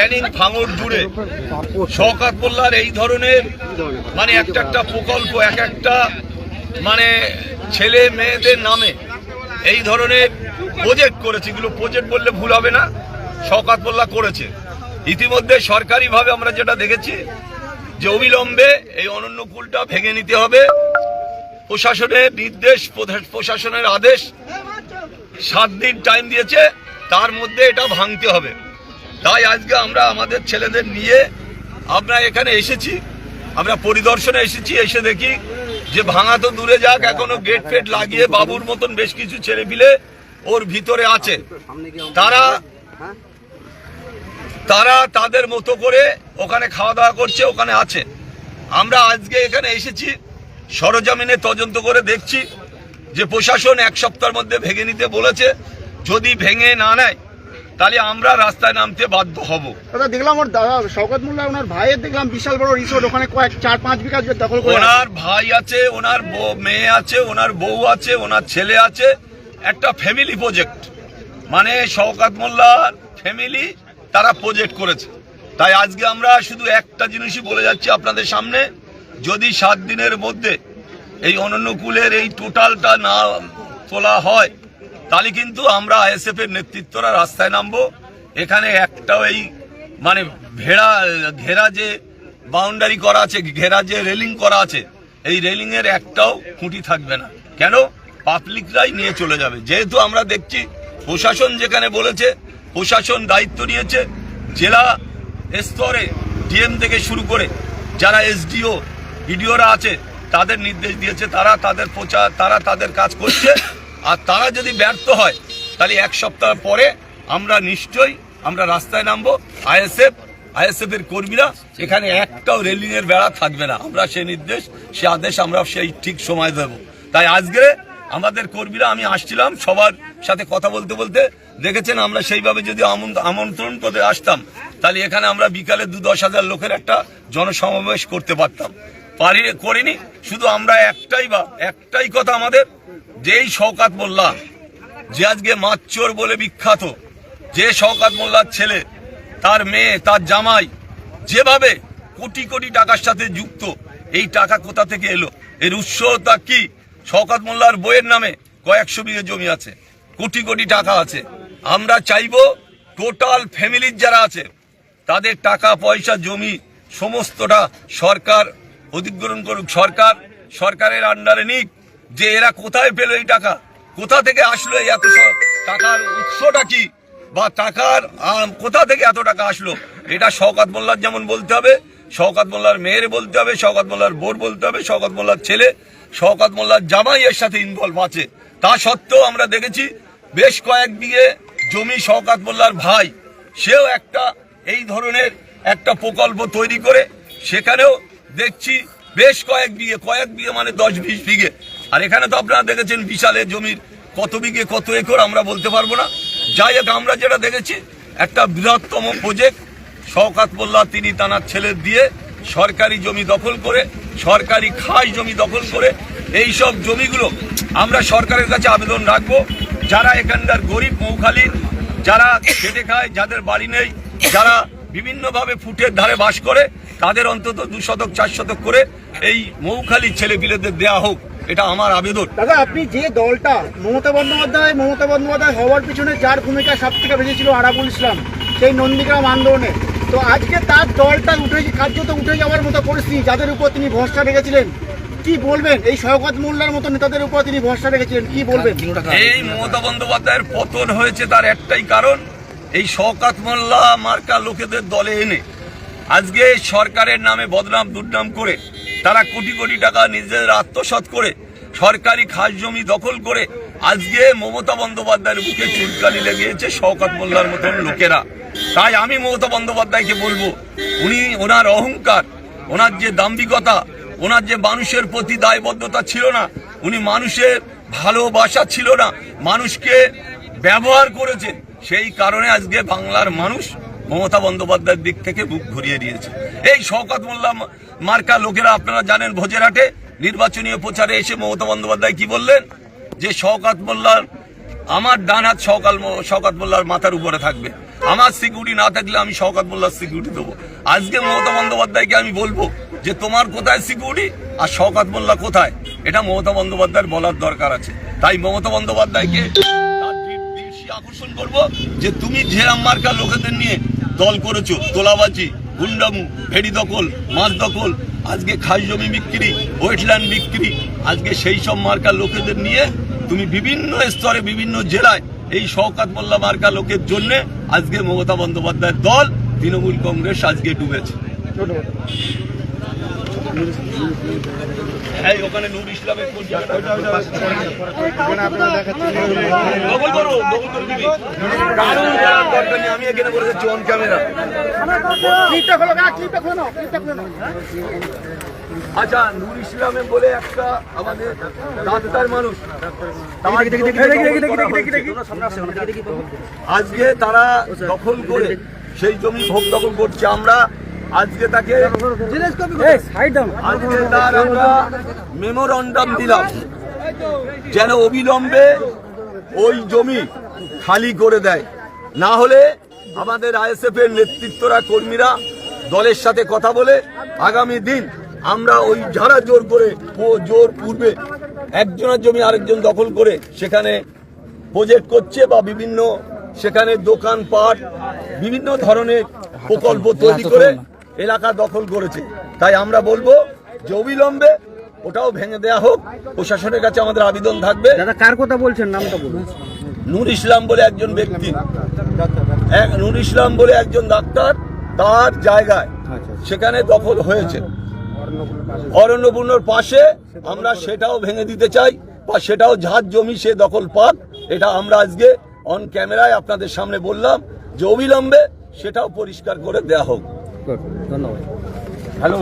ক্যানিং ভাঙড় জুড়ে শওকত মোল্লার এই ধরনের মানে একটা একটা প্রকল্প এক একটা মানে ছেলে মেয়েদের নামে এই ধরনের প্রজেক্ট করেছে। এগুলো প্রজেক্ট বললে ভুল হবে না, শওকত মোল্লা করেছে। ইতিমধ্যে সরকারিভাবে আমরা যেটা দেখেছি যে অবিলম্বে এই অনন্যকুলটা ভেঙে নিতে হবে। প্রশাসনের নির্দেশ, প্রশাসনের আদেশ, 7 দিন টাইম দিয়েছে, তার মধ্যে এটা ভাঙতে হবে। তাই আজকে আমরা আমাদের ছেলেদের নিয়ে আমরা এখানে এসেছি, আমরা পরিদর্শনে এসেছি। এসে দেখি যে ভাঙা তো দূরে যাক, এখনো গেট ফেট লাগিয়ে বাবুর মতন বেশ কিছু ছেলে পিলে ওর ভিতরে আছে। তারা তাদের মতো করে ওখানে খাওয়া দাওয়া করছে, ওখানে আছে। আমরা আজকে এখানে এসেছি, সরজমিনে তদন্ত করে দেখছি যে প্রশাসন 1 সপ্তাহের মধ্যে ভেঙে নিতে বলেছে। যদি ভেঙে না নেয় তাহলে আমরা রাস্তায় নামতে বাধ্য হব। দাদা দেখলাম ওর দাদা শওকত মোল্লা ওনার ভাইয়ের দেখলাম বিশাল বড় রিসোর্ট, ওখানে 4-5 বিঘা দখল করে। ওনার ভাই আছে, ওনার মেয়ে আছে, ওনার বউ আছে, ওনার ছেলে আছে। একটা ফ্যামিলি প্রজেক্ট, মানে শওকত মোল্লার ফ্যামিলি তারা প্রজেক্ট করেছে। তাই আজকে আমরা শুধু একটা জিনিসই বলে যাচ্ছি আপনাদের সামনে, যদি 7 দিনের মধ্যে এই অনন্যকুলের এই টোটালটা না তোলা হয় তাহলে কিন্তু আমরা আইএসএফ এর নেতৃত্বরা রাস্তায় নামবো। এখানে একটাও এই মানে ঘেরা যে বাউন্ডারি করা আছে, ঘেরা যে রেলিং করা আছে, এই রেলিং এর একটাও খুঁটি থাকবে না। কেন? পাবলিকরাই নিয়ে চলে যাবে। যেহেতু আমরা দেখছি প্রশাসন যেখানে বলেছে, প্রশাসন দায়িত্ব নিয়েছে, জেলা স্তরে ডিএম থেকে শুরু করে যারা এসডিও বিডিওরা আছে তাদের নির্দেশ দিয়েছে, তারা তাদের কাজ করছে। আর তারা যদি ব্যর্থ হয় তাহলে 1 সপ্তাহ পরে আমরা নিশ্চয়ই আমরা রাস্তায় নামবো। আইএসএফ এর কর্মীরা এখানে একটাও রেলিং এর বেড়া থাকবে না। আমরা সেই নির্দেশ, সেই আদেশ আমরা সেই ঠিক সময় দেব। তাই আজকে আমাদের কর্মীরা, আমি আসছিলাম সবার সাথে কথা বলতে বলতে, দেখেছেন আমরা সেইভাবে যদি আমন্ত্রণ করে আসতাম তাহলে এখানে আমরা বিকালে 2-10 হাজার লোকের একটা জনসমাবেশ করতে পারতাম। করিনি। শুধু আমরা একটাই কথা আমাদের, যেই শওকত মোল্লা যে আজকে মাচ্চোর বলে বিখ্যাত, যে শওকত মোল্লার ছেলে, তার মেয়ে, তার জামাই যেভাবে কোটি কোটি টাকার সাথে যুক্ত, এই টাকা কোথা থেকে এলো, এর উৎসটা কি? শওকত মোল্লার বইয়ের নামে কয়েকশো বিঘে জমি আছে, কোটি কোটি টাকা আছে। আমরা চাইবো টোটাল ফ্যামিলির যারা আছে তাদের টাকা পয়সা জমি সমস্তটা সরকার অধিগ্রহণ করুক, সরকারের আন্ডারে নিক। যে এরা কোথায় পেল এই টাকা, কোথা থেকে আসলো, এই এত টাকার উৎসটা কি, বা টাকার কোথা থেকে এত টাকা আসলো, এটা শওকত মোল্লার যেমন বলতে হবে, শওকত মোল্লার মেয়ের বলতে হবে, শওকত মোল্লার বোর বলতে হবে, শওকত মোল্লার ছেলে, শওকত মোল্লার জামাই এর সাথে ইনভলভ আছে। তা সত্ত্বেও আমরা দেখেছি বেশ কয়েক বিঘে জমি শওকত মোল্লার ভাই, সেও একটা এই ধরনের একটা প্রকল্প তৈরি করে সেখানেও দেখছি বেশ কয়েক বিঘে মানে 10-20 বিঘে। আর এখানে তো আপনারা দেখেছেন বিশাল জমির কত বিঘে কত একর আমরা বলতে পারবো না। যাই হোক, আমরা যেটা দেখেছি একটা বৃহত্তম প্রজেক্ট, শওকত মোল্লা তিনি তার ছেলের দিয়ে সরকারি জমি দখল করে, সরকারি খাস জমি দখল করে, এই সব জমিগুলো আমরা সরকারের কাছে আবেদন রাখবো। যারা এখানকার গরিব মৌখালীর, যারা খেটে খায়, যাদের বাড়ি নেই, যারা বিভিন্নভাবে ফুটের ধারে বাস করে, তাদের অন্তত 2 শতক 4 শতক করে এই মৌখালীর ছেলেপিলেদের দেয়া হোক, এটা আমার আবেদন। দাদা, আপনি যে দলটা মমতা বন্দ্যোপাধ্যায় হওয়ার পিছনে যার ভূমিকা সব থেকে বেশি ছিল আরাবুল ইসলাম, সেই নন্দীগ্রাম আন্দোলনে, তো আজকে তার দলটা কার্যত উঠে যাওয়ার মতো পরিস্থিতি, যাদের উপর তিনি ভরসা রেখেছিলেন, কি বলবেন? এই শওকত মোল্লার মতো নেতাদের উপর তিনি ভরসা রেখেছিলেন, কি বলবেন? এই মমতা বন্দ্যোপাধ্যায়ের পতন হয়েছে তার একটাই কারণ, এই শওকত মোল্লা মার্কা লোকেদের দলে এনে আজকে সরকারের নামে বদনাম দুর্নাম করে তারা কোটি কোটি টাকা নিজেদের আত্মসাৎ করে সরকারি খাস জমি দখল করে আজকে মমতা বন্দ্যোপাধ্যায়ের বুকে চুলকানি লেগেছে শওকত মোল্লার মতন লোকেরা। তাই আমি মমতা বন্দ্যোপাধ্যায়কে বলবো, ওনার অহংকার, ওনার যে দাম্ভিকতা, ওনার যে মানুষের প্রতি দায়বদ্ধতা ছিল না, উনি মানুষের ভালোবাসা ছিল না, মানুষকে ব্যবহার করেছে, সেই কারণে আজকে বাংলার মানুষ মমতা বন্দ্যোপাধ্যায়ের দিক থেকে বুক ঘুরিয়ে দিয়েছে। এই শওকত মোল্লা মার্কা লোকেরা, আপনারা জানেন ভোজেরহাটে নির্বাচনীয় প্রচারে এসে মমতা বন্দ্যোপাধ্যায় কি বললেন, যে শওকত মোল্লার, আমার ডান হাত শওকত মোল্লার মাথার উপরে থাকবে। আমার সিকিউরিটি না থাকলে আমি শওকত মোল্লার সিকিউরিটি দেবো। আজকে মমতা বন্দ্যোপাধ্যায়কে আমি বলবো যে তোমার কোথায় সিকিউরিটি আর শওকত মোল্লা কোথায়, এটা মমতা বন্দ্যোপাধ্যায়ের বলার দরকার আছে। তাই মমতা বন্দ্যোপাধ্যায়কে তার দৃষ্টি আকর্ষণ করবো যে তুমি ঝেরাম মার্কা লোকেদের নিয়ে দল করেছো, তোলাবাজি, গুন্ডামু, ভেড়ি দখল, মাছ দখল, আজকে খাস জমি বিক্রি, ওয়েটল্যান্ড বিক্রি, আজকে সেই সব মার্কা লোকেদের নিয়ে তুমি বিভিন্ন স্তরে বিভিন্ন জেলায় এই শওকত মোল্লা মার্কা লোকের জন্য আজকে মমতা বন্দ্যোপাধ্যায়ের দল তৃণমূল কংগ্রেস আজকে ডুবেছে। এই ওখানে নূর ইসলামের কোন জায়গাটা? দখল করো, দখল করে দিবি। কারণ করার দরকার নেই, আমি এখানে বলে যাচ্ছি অন ক্যামেরা। আচ্ছা, নূর ইসলামে বলে একটা আমাদের ডাক্তার মানুষ, আজকে তারা দখল করে সেই জমি ভোগ দখল করছে। আমরা আজকে তাকে আজকে তার আমরা মেমোরান্ডাম দিলাম যেন অবিলম্বে ওই জমি খালি করে দেয়, না হলে আমাদের আইএসএফ এর নেতৃত্বরা কর্মীরা দলের সাথে কথা বলে আগামী দিন আমরা ওই যারা জোর করে জোর পূর্বে একজনের জমি আরেকজন দখল করে সেখানে প্রজেক্ট করছে বা বিভিন্ন সেখানে দোকানপাট বিভিন্ন ধরনের প্রকল্প তৈরি করে এলাকা দখল করেছে, তাই আমরা বলবো যে অবিলম্বে ওটাও ভেঙে দেয়া হোক। প্রশাসনের কাছে আমাদের আবেদন থাকবে। দাদা কার কথা বলছেন, নামটা বলুন। নূর ইসলাম বলে একজন ব্যক্তি, নূর ইসলাম বলে একজন ডাক্তার, তার জায়গায় সেখানে দখল হয়েছে অরণ্যপূর্ণর পাশে। আমরা সেটাও ভেঙে দিতে চাই বা সেটাও যার জমি সে দখল পাক, এটা আমরা আজকে অন ক্যামেরায় আপনাদের সামনে বললাম যে অবিলম্বে সেটাও পরিষ্কার করে দেয়া হোক। ধন্যবাদ। হ্যালো।